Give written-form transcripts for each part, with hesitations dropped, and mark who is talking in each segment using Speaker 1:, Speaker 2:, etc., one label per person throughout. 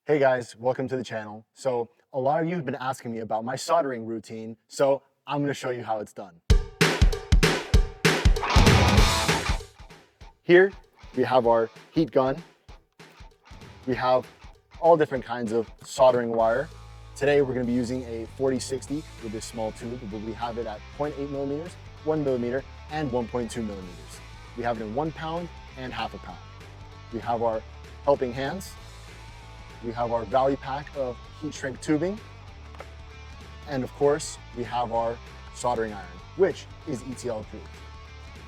Speaker 1: Hey guys, welcome to the channel. So a lot of you have been asking me about my soldering routine, so I'm going to show you how it's done. Here we have our heat gun. We have all different kinds of soldering wire. Today we're going to be using a 4060 with this small tube, but we have it at 0.8 millimeters, 1 millimeter, and 1.2 millimeters. We have it in 1 pound and half a pound. We have our helping hands. We have our value pack of heat shrink tubing. And of course, we have our soldering iron, which is ETL approved.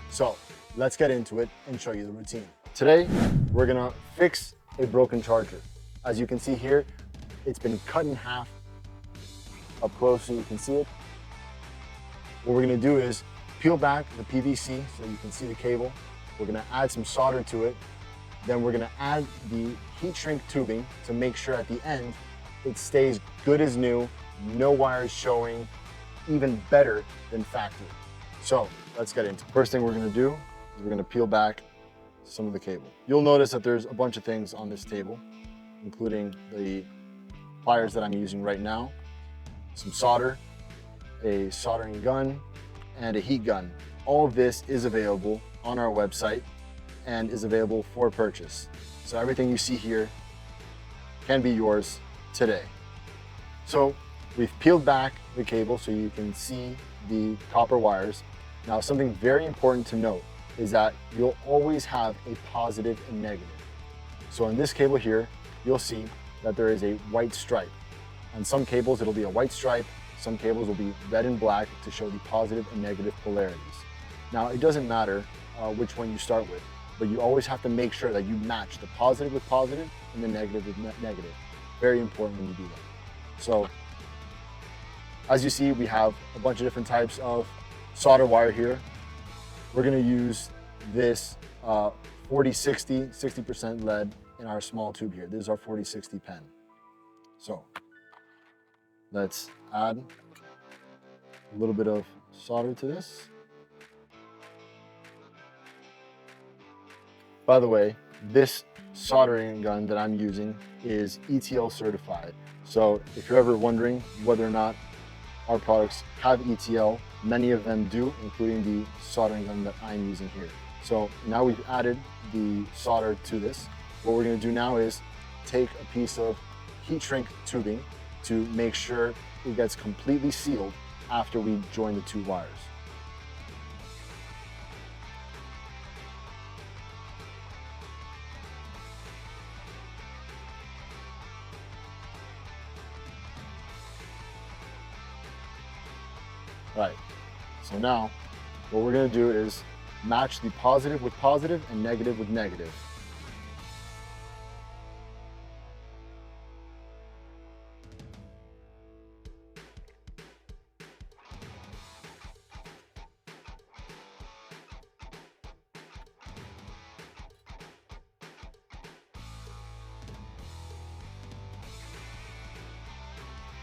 Speaker 1: So let's get into it and show you the routine. Today, we're gonna fix a broken charger. As you can see here, it's been cut in half up close so you can see it. What we're gonna do is peel back the PVC so you can see the cable. We're gonna add some solder to it. Then we're gonna add the heat shrink tubing to make sure at the end it stays good as new, no wires showing, even better than factory. So let's get into it. First thing we're gonna do is we're gonna peel back some of the cable. You'll notice that there's a bunch of things on this table, including the pliers that I'm using right now, some solder, a soldering gun, and a heat gun. All of this is available on our website and is available for purchase. So everything you see here can be yours today. So we've peeled back the cable so you can see the copper wires. Now something very important to note is that you'll always have a positive and negative. So on this cable here, you'll see that there is a white stripe. On some cables it'll be a white stripe, some cables will be red and black to show the positive and negative polarities. Now it doesn't matter which one you start with, but you always have to make sure that you match the positive with positive and the negative with negative. Very important when you do that. So as you see, we have a bunch of different types of solder wire here. We're gonna use this 4060, 60% lead in our small tube here. This is our 4060 pen. So let's add a little bit of solder to this. By the way, this soldering gun that I'm using is ETL certified. So if you're ever wondering whether or not our products have ETL, many of them do, including the soldering gun that I'm using here. So now we've added the solder to this. What we're gonna do now is take a piece of heat shrink tubing to make sure it gets completely sealed after we join the two wires. Right, so now what we're gonna do is match the positive with positive and negative with negative.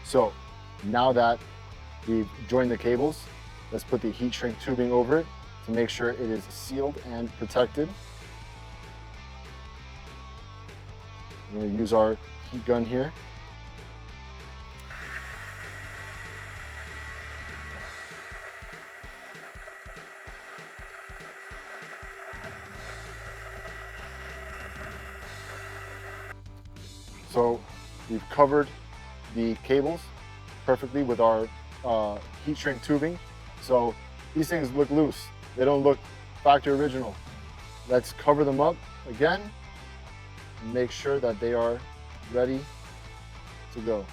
Speaker 1: So now that we've joined the cables, let's put the heat shrink tubing over it to make sure it is sealed and protected. We're going to use our heat gun here. So we've covered the cables perfectly with our heat shrink tubing. So these things look loose. They don't look factory original. Let's cover them up again and make sure that they are ready to go.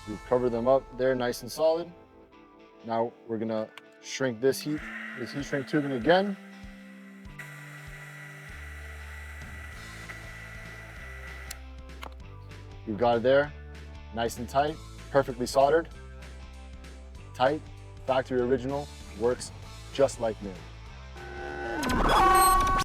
Speaker 1: We've covered them up. They're nice and solid. Now we're gonna shrink this heat shrink tubing again. We've got it there, nice and tight, perfectly soldered. Tight, factory original, works just like new.